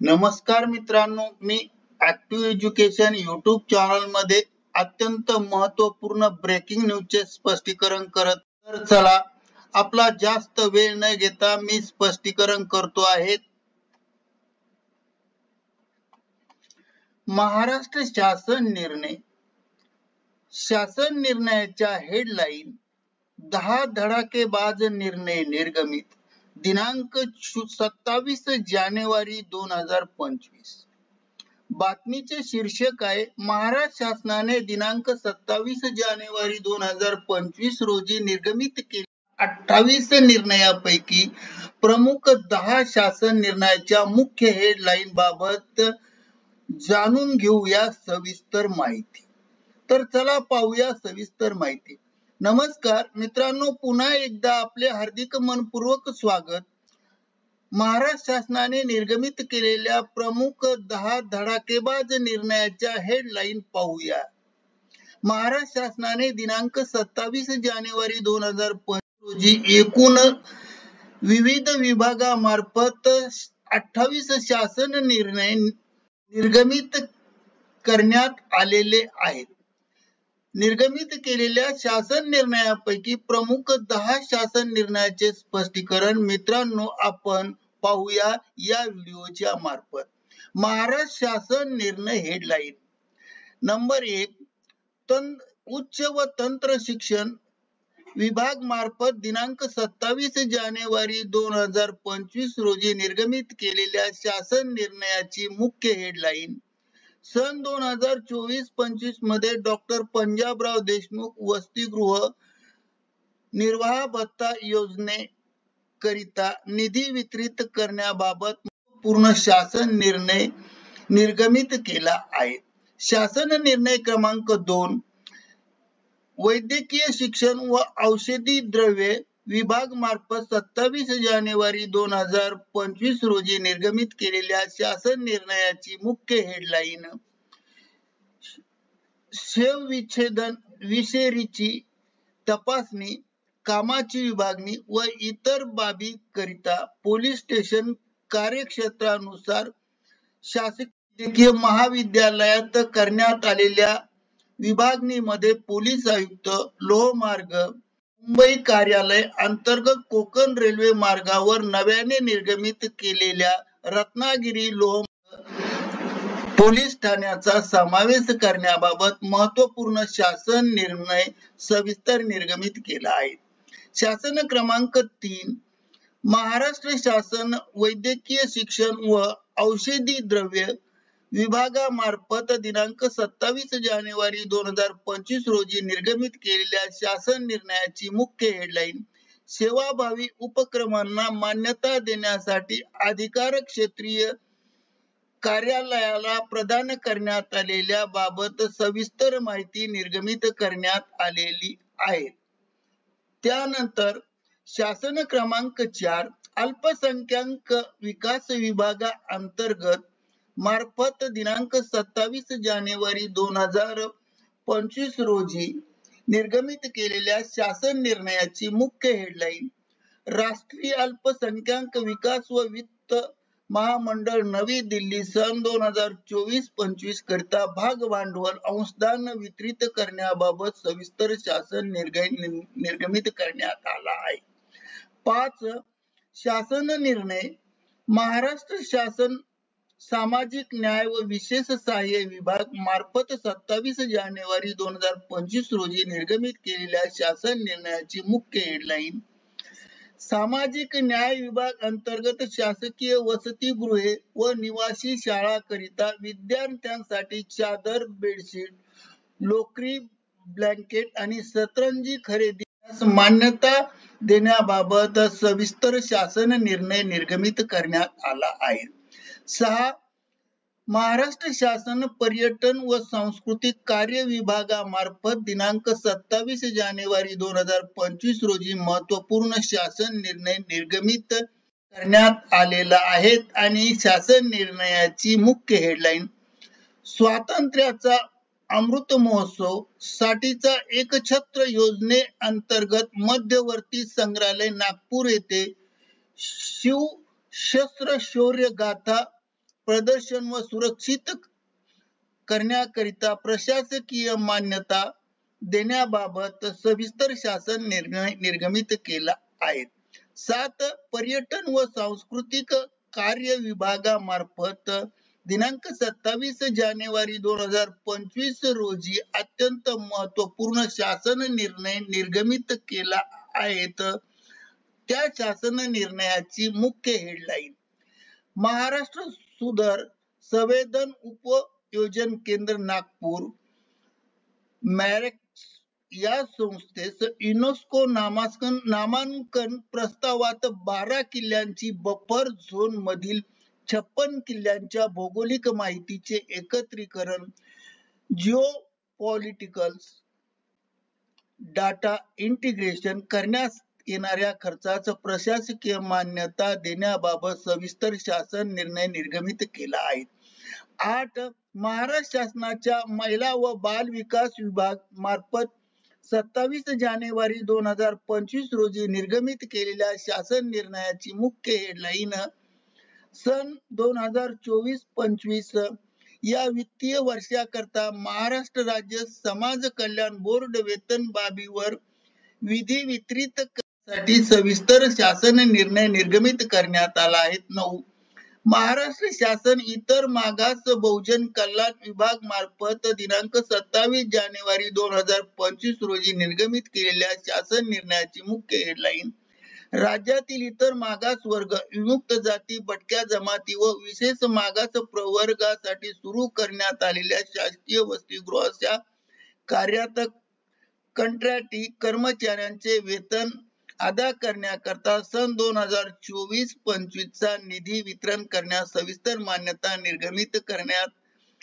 नमस्कार मित्रांनो, मी active education YouTube channel मध्ये अत्यंत महत्त्वपूर्ण ब्रेकिंग न्यूजचे स्पष्टीकरण करत. तर चला, आपला जास्त वेळ न घेता मी स्पष्टीकरण करतो आहे. महाराष्ट्र शासन निर्णयाच्या हेडलाईन 10 धडाकेबाज निर्णय निर्गमित दिनांक 27 जानेवारी 2025. बातमीचे शीर्षक आहे, महाराष्ट्र शासनाने दिनांक 27 जानेवारी 2025 रोजी निर्गमित केलेल्या 28 निर्णयापैकी प्रमुख 10 शासन निर्णयाच्या मुख्य हेडलाईन बाबत जाणून घेऊया सविस्तर माहिती. तर चला पाहूया सविस्तर माहिती. नमस्कार मित्रांनो, पुन्हा एकदा आपले हार्दिक मनपूर्वक स्वागत. महाराष्ट्र शासनाने निर्गमित केलेल्या प्रमुख 10 धडाकेबाज निर्णयाच्या हेडलाईन पाहूया. महाराष्ट्र शासनाने दिनांक 27 जानेवारी 2025 रोजी एकूण विविध विभागामार्फत 28 शासन निर्णय निर्गमित करण्यात आलेले आहेत. निर्गमित केलेल्या शासन निर्णयापैकी प्रमुख 10 शासन निर्णयाचे स्पष्टीकरण मित्रांनो आपण पाहूया या व्हिडिओच्या मार्फत. महाराष्ट्र शासन निर्णय हेडलाईन नंबर 1. उच्च व तंत्र शिक्षण विभाग मार्फत दिनांक 27 जानेवारी 2025 रोजी निर्गमित केलेल्या शासन निर्णयाची मुख्य हेडलाईन. सन 2024-25 मध्ये डॉक्टर पंजाबराव देशमुख वसतिगृह निर्वाह भत्ता योजनेकरिता निधी वितरित करण्याबाबत पूर्ण शासन निर्णय निर्गमित केला आहे. शासन निर्णय क्रमांक 2. वैद्यकीय शिक्षण व औषधी द्रव्ये विभाग मार्फत 27 जानेवारी 2025 रोजी निर्गमित केलेल्या शासन निर्णयाची मुख्य हेडलाईन. शवविच्छेदन विषयीची तपासणी, कामाची विभागणी व इतर बाबी करिता पोलीस स्टेशन कार्यक्षेत्रानुसार शासकीय वैद्यकीय महाविद्यालयात करण्यात आलेल्या विभागणीमध्ये पोलीस आयुक्त, लोहमार्ग, मुंबई कार्यालय अंतर्गत कोकण रेल्वे मार्गावर नव्याने निर्गमित केलेल्या रत्नागिरी लोहमार्ग पोलीस ठाण्याचा समावेश करण्याबाबत महत्त्वपूर्ण शासन निर्णय सविस्तर निर्गमित केला आहे. शासन क्रमांक 3. महाराष्ट्र शासन वैद्यकीय शिक्षण व औषधी द्रव्ये विभागामार्फत दिनांक 27 जानेवारी 2025 रोजी निर्गमित केलेल्या शासन निर्णयाची मुख्य हेडलाईन. सेवाभावी उपक्रमांना मान्यता देण्यासाठी अधिकार क्षेत्रीय कार्यालयाला प्रदान करण्यात आलेल्या बाबत सविस्तर माहिती निर्गमित करण्यात आलेली आहे. त्यानंतर शासन क्रमांक 4. अल्पसंख्याक विकास विभागा अंतर्गत मार्फत दिनांक 27 जानेवारी 2025 रोजी निर्गमित केलेल्या शासन निर्णयाची मुख्य हेडलाईन. राष्ट्रीय अल्पसंख्याक विकास व वित्त महामंडळ नवी दिल्ली सन 2024-25 करिता भाग भांडवल अंशदान वितरित करण्याबाबत सविस्तर शासन निर्गमित करण्यात आला आहे. 5. शासन निर्णय. महाराष्ट्र शासन सामाजिक न्याय व विशेष सहाय्य विभाग मार्फत 27 जानेवारी 2025 रोजी निर्गमित केलेल्या शासन निर्णयाची मुख्य हेडलाईन. सामाजिक न्याय विभाग अंतर्गत शासकीय वसतिगृहे व निवासी शाळा करिता विद्यार्थ्यांसाठी चादर, बेडशीट, लोकरी, ब्लँकेट आणि सतरंजी खरेदीस मान्यता देण्याबाबत सविस्तर शासन निर्णय निर्गमित करण्यात आला आहे. 6. महाराष्ट्र शासन पर्यटन व सांस्कृतिक कार्य विभागामार्फत दिनांक 27 जानेवारी 2025 रोजी महत्त्वपूर्ण शासन निर्णय निर्गमित करण्यात आलेला आहे आणि शासन निर्णयाची मुख्य हेडलाईन. स्वातंत्र्याचा अमृत महोत्सव साठीचा एकछत्र योजनेअंतर्गत मध्यवर्ती संग्रहालय नागपूर येथे शिवशस्त्र शौर्य गाथा प्रदर्शन व सुरक्षित करण्याकरिता प्रशासकीय मान्यता देण्याबाबत सविस्तर शासन निर्णय निर्गमित केला आहे. 7. पर्यटन व सांस्कृतिक कार्य विभागामार्फत दिनांक 27 जानेवारी 2025 रोजी अत्यंत महत्वपूर्ण शासन निर्णय निर्गमित केला आहे. त्या शासन निर्णयाची मुख्य हेडलाईन: महाराष्ट्र सुधर संवेदन उपयोजन केंद्र नागपूर मॅरेक्स या संस्थेस युनेस्को नामांकन प्रस्तावात 12 किल्ल्यांची बफर झोन मधील 56 किल्ल्यांच्या भौगोलिक माहितीचे एकत्रीकरण, जिओपॉलिटिकल डाटा इंटिग्रेशन करण्यास येणाऱ्या खर्चास प्रशासकीय मान्यता देण्याबाबत सविस्तर शासन निर्णय निर्गमित केला आहे. 8. महाराष्ट्र शासनाच्या महिला व बाल विकास विभाग मार्फत 27 जानेवारी 2025 रोजी निर्गमित केलेल्या शासन निर्णयाची मुख्य हेडलाईन: सन 2024-25 या वित्तीय वर्षाकरता महाराष्ट्र राज्य समाज कल्याण बोर्ड वेतन बाबीवर विधी वितरित करण्यासाठी सविस्तर शासन निर्णय निर्गमित करण्यात आला आहे. 9. महाराष्ट्र शासन इतर मागास बहुजन कल्याण विभाग मार्फत दिनांक 27 जानेवारी 2025 रोजी निर्गमित केलेल्या शासन निर्णयाची मुख्य हेडलाईन: राज्यातील इतर मागास वर्ग, विमुक्त जाती, भटक्या जमाती व विशेष मागास प्रवर्गासाठी सुरू करण्यात आलेल्या शासकीय वसतिगृहाच्या कार्यात कंत्राटी कर्मचाऱ्यांचे वेतन अदा करण्याकरता सन 2024-25 चा निधी वितरण करण्यास सविस्तर मान्यता निर्गमित करण्यात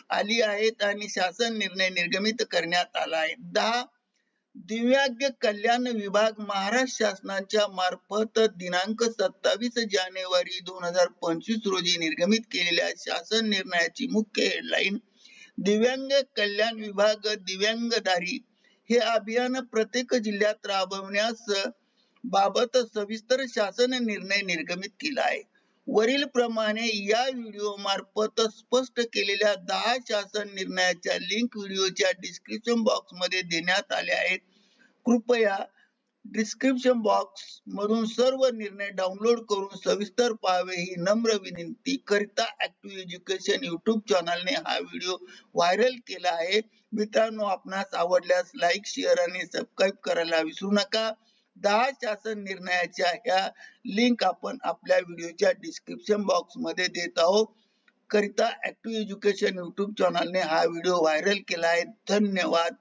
आली आहे आणि शासन निर्णय निर्गमित करण्यात आला आहे. 10. दिव्यांग कल्याण विभाग महाराष्ट्र शासनाच्या मार्फत दिनांक 27 जानेवारी 2025 रोजी निर्गमित केलेल्या शासन निर्णयाची मुख्य हेडलाईन: दिव्यांग कल्याण विभाग दिव्यांगदारी हे अभियान प्रत्येक जिल्ह्यात राबवण्यास बाबत सविस्तर शासन निर्णय निर्गमित केला आहे. वरील प्रमाणे या व्हिडिओ मार्फत स्पष्ट केलेल्या 10 शासन निर्णयाच्या लिंक व्हिडिओच्या डिस्क्रिप्शन बॉक्स मध्ये देण्यात आल्या आहेत. कृपया डिस्क्रिप्शन बॉक्स मधून सर्व निर्णय डाउनलोड करून सविस्तर पाहावे ही नम्र विनंती करिता ऍक्टिव्ह एज्युकेशन युट्यूब चॅनलने हा व्हिडिओ व्हायरल केला आहे. मित्रांनो, आपणास आवडल्यास लाईक, शेअर आणि सबस्क्राईब करायला विसरू नका. 10 शासन निर्णयाच्या ह्या लिंक आपण आपल्या व्हिडिओच्या डिस्क्रिप्शन बॉक्स मध्ये देत आहोत. करिता ऍक्टिव्ह एज्युकेशन युट्यूब चॅनलने हा व्हिडिओ व्हायरल केला आहे. धन्यवाद.